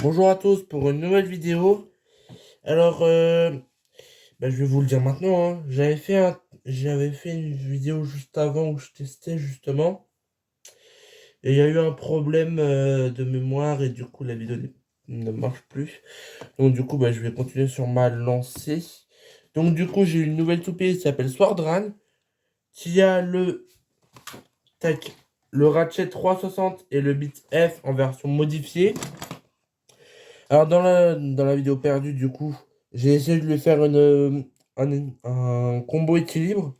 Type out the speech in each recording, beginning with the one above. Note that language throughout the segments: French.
Bonjour à tous pour une nouvelle vidéo. Alors, je vais vous le dire maintenant, hein. J'avais fait une vidéo juste avant où je testais justement. Et il y a eu un problème de mémoire et du coup la vidéo ne marche plus. Donc du coup, je vais continuer sur ma lancée. Donc du coup, j'ai une nouvelle toupie qui s'appelle Swordran. Qui a tac, le Ratchet 360 et le Bit F en version modifiée. Alors dans la vidéo perdue, du coup, j'ai essayé de lui faire un combo équilibre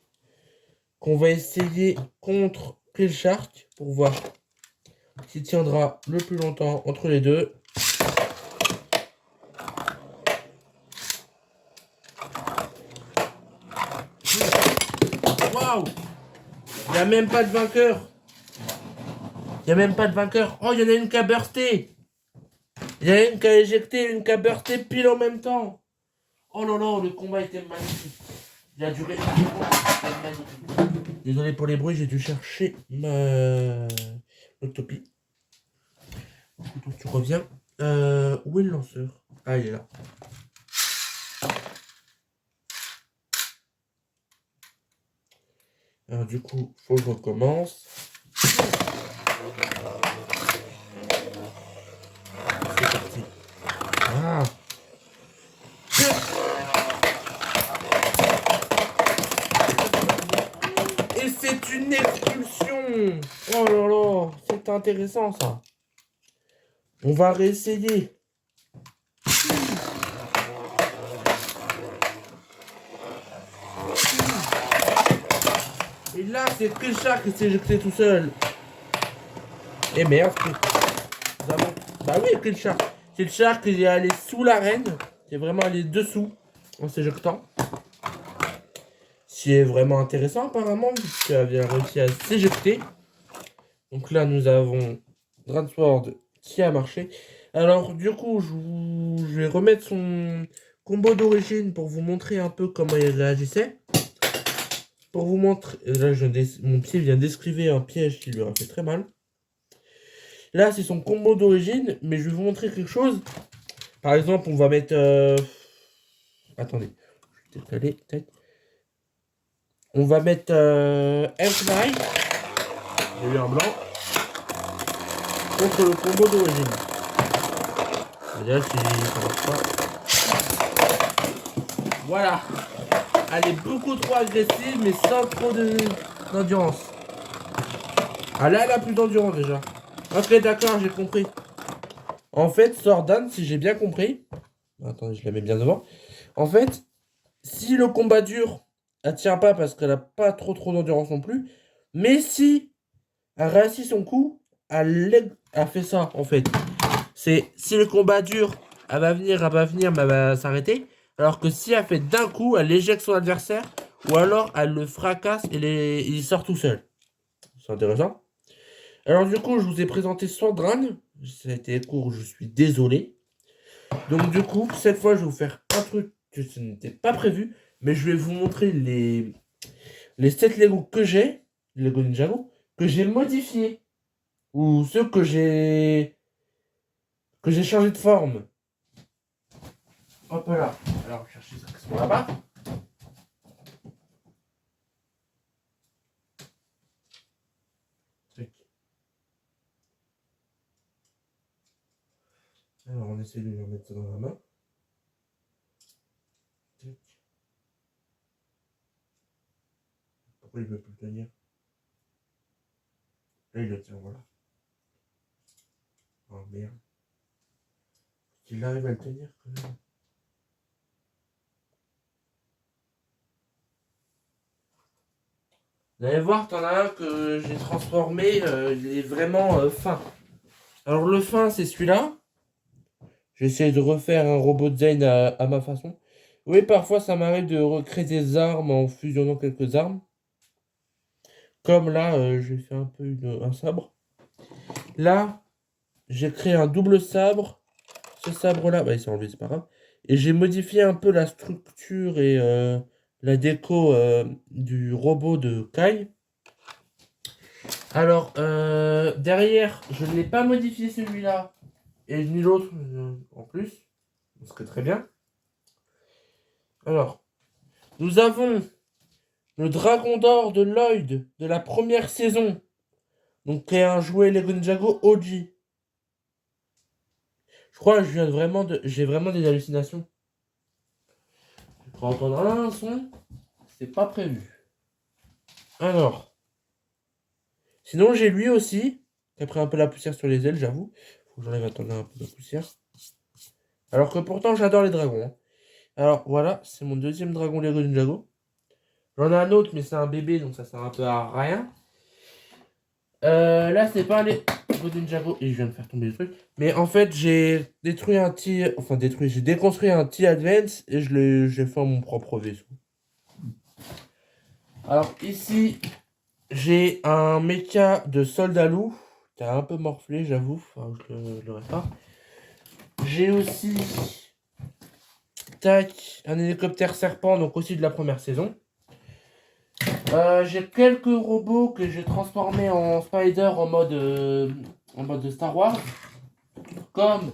qu'on va essayer contre Kill Shark pour voir qui tiendra le plus longtemps entre les deux. Waouh! Il n'y a même pas de vainqueur! Il n'y a même pas de vainqueur! Oh, il y en a une qui a bursté! Il y en a une qui a éjecté, une qui a bursté pile en même temps! Oh là là, le combat était magnifique! Il a duré. Désolé pour les bruits, j'ai dû chercher ma Octopi. Donc tu reviens. Où est le lanceur? Ah, il est là. Alors du coup, faut que je recommence. C'est parti. Ah. Et c'est une expulsion. Oh là là, c'est intéressant ça. On va réessayer. Et là, c'est que le chat qui s'est éjecté tout seul. Et merde. Bah oui, que le chat. C'est le chat qui est allé sous l'arène. C'est vraiment allé dessous en s'éjectant. Ce qui est vraiment intéressant apparemment, puisqu'elle avait réussi à s'éjecter. Donc là, nous avons Dransword qui a marché. Alors du coup, je vais remettre son combo d'origine pour vous montrer un peu comment il réagissait. Pour vous montrer... Là, mon pied vient d'esquiver un piège qui lui a fait très mal. Là, c'est son combo d'origine, mais je vais vous montrer quelque chose. Par exemple, on va mettre... Attendez, je vais décaler, peut-être. On va mettre Elf Knight. J'ai eu un blanc. Contre le combo d'origine. Là, si ça marche pas. Voilà. Elle est beaucoup trop agressive, mais sans trop d'endurance. Ah là, elle a plus d'endurance déjà. Ok, d'accord, j'ai compris. En fait, Sordan, si j'ai bien compris. Attendez, je la mets bien devant. En fait, si le combat dure, elle tient pas parce qu'elle a pas trop d'endurance non plus. Mais si elle réussit son coup, elle fait ça en fait. C'est si le combat dure, elle va venir, mais elle va s'arrêter. Alors que si elle fait d'un coup, elle éjecte son adversaire, ou alors elle le fracasse et il sort tout seul. C'est intéressant. Alors du coup, je vous ai présenté Swordran. Ça a été court, je suis désolé. Donc du coup, cette fois, je vais vous faire un truc que ce n'était pas prévu, mais je vais vous montrer les 7 Lego que j'ai, Lego Ninjago, que j'ai modifiés, ou ceux que j'ai changé de forme. Hop là. Alors, chercher ça qui sont là-bas. Alors, on essaie de lui remettre ça dans la main. Pourquoi il ne veut plus le tenir? Là, il le tient, voilà. Oh merde. Il arrive à le tenir quand même. Vous allez voir, t'en as un que j'ai transformé, il est vraiment fin. Alors le fin, c'est celui-là. J'essaie de refaire un robot Zen à ma façon. Oui, parfois ça m'arrive de recréer des armes en fusionnant quelques armes. Comme là, j'ai fait un peu un sabre. Là, j'ai créé un double sabre. Ce sabre-là, il s'est enlevé, c'est pas grave. Et j'ai modifié un peu la structure et la déco du robot de Kai. Alors, derrière, je ne l'ai pas modifié celui-là. et ni l'autre en plus. Ce serait très bien. Alors, nous avons le Dragon d'Or de Lloyd de la première saison. Donc, qui est un jouet Lego Ninjago OG. Je crois que j'ai vraiment des hallucinations. Je vais entendre un son. C'est pas prévu. Alors. Sinon, j'ai lui aussi. Qui a pris un peu la poussière sur les ailes, j'avoue. Faut que j'enlève attendre un peu de poussière. Alors que pourtant, j'adore les dragons. Hein. Alors, voilà. C'est mon deuxième dragon Lego Ninjago. J'en ai un autre, mais c'est un bébé. Donc, ça sert un peu à rien. Là, c'est pas les Lego Ninjago. Et je viens de faire tomber le truc. Mais en fait, j'ai détruit un petit... Enfin, détruit. J'ai déconstruit un petit Advance. Et j'ai fait mon propre vaisseau. Alors, ici... J'ai un mecha de soldat loup qui a un peu morflé, j'avoue. Enfin, je le répare. J'ai aussi un hélicoptère serpent, donc aussi de la première saison. J'ai quelques robots que j'ai transformés en Spider en mode Star Wars. Comme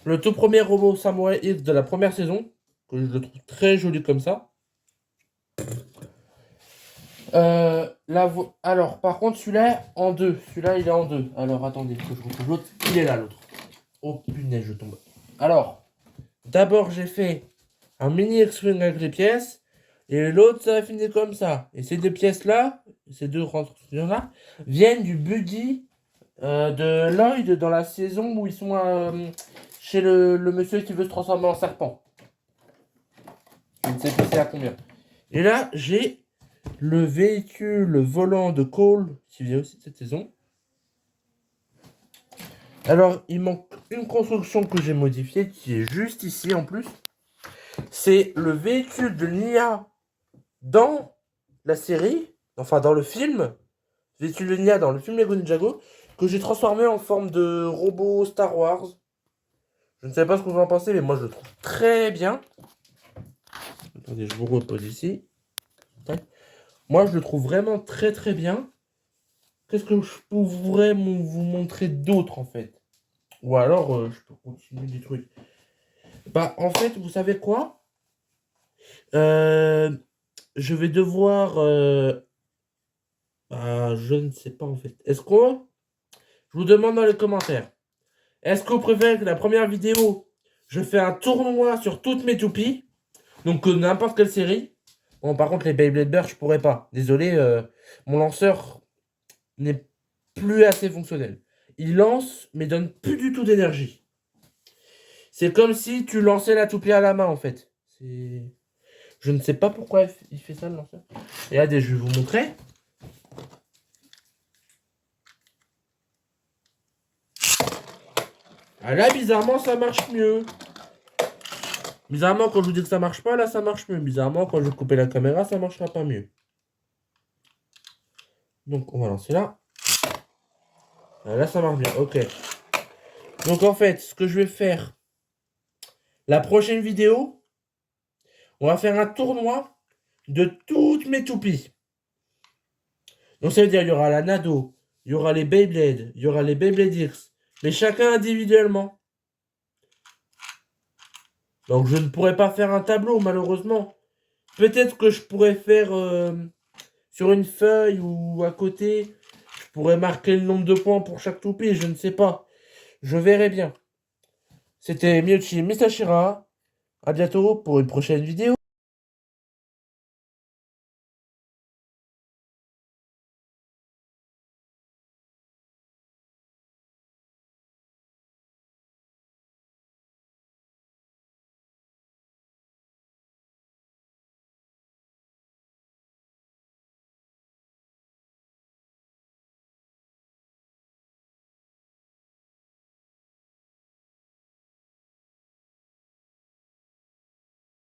le tout premier robot Samurai X de la première saison, que je le trouve très joli comme ça. Alors, par contre, celui-là en deux. Celui-là, il est en deux. Alors, attendez, que je retrouve l'autre. Il est là, l'autre. Oh, punaise, je tombe. Alors, d'abord, j'ai fait un mini X-Wing avec les pièces. Et l'autre, ça a fini comme ça. Et ces deux pièces-là, ces deux constructions-là, viennent du buggy de Lloyd dans la saison où ils sont chez le monsieur qui veut se transformer en serpent. Je ne sais plus c'est à combien. Et là, j'ai le véhicule volant de Cole qui vient aussi de cette saison. Alors, il manque une construction que j'ai modifiée qui est juste ici en plus. C'est le véhicule de Nia dans la série, enfin dans le film. Véhicule de Nia dans le film Lego Ninjago que j'ai transformé en forme de robot Star Wars. Je ne sais pas ce que vous en pensez, mais moi je le trouve très bien. Attendez, je vous repose ici. Moi, je le trouve vraiment très très bien. Qu'est-ce que je pourrais vous montrer d'autre en fait? Ou alors, je peux continuer des trucs. Bah, en fait, vous savez quoi? Je vais devoir... bah, je ne sais pas en fait. Est-ce que... Je vous demande dans les commentaires. Est-ce que vous préférez que la première vidéo, je fais un tournoi sur toutes mes toupies? Donc, n'importe quelle série. Bon, par contre, les Beyblade Burst, je pourrais pas. Désolé, mon lanceur n'est plus assez fonctionnel. Il lance, mais donne plus du tout d'énergie. C'est comme si tu lançais la toupie à la main, en fait. Je ne sais pas pourquoi il fait ça, le lanceur. Et regardez, je vais vous montrer. Ah là, bizarrement, ça marche mieux. Bizarrement, quand je vous dis que ça marche pas, là, ça marche mieux. Bizarrement, quand je vais couper la caméra, ça marchera pas mieux. Donc, on va lancer là. Ah, là, ça marche bien. Ok. Donc, en fait, ce que je vais faire, la prochaine vidéo, on va faire un tournoi de toutes mes toupies. Donc, ça veut dire, il y aura la Nado, il y aura les Beyblade, il y aura les Beyblade X, mais chacun individuellement. Donc, je ne pourrais pas faire un tableau, malheureusement. Peut-être que je pourrais faire sur une feuille ou à côté. Je pourrais marquer le nombre de points pour chaque toupie, je ne sais pas. Je verrai bien. C'était Miyoshi Misashira. À bientôt pour une prochaine vidéo.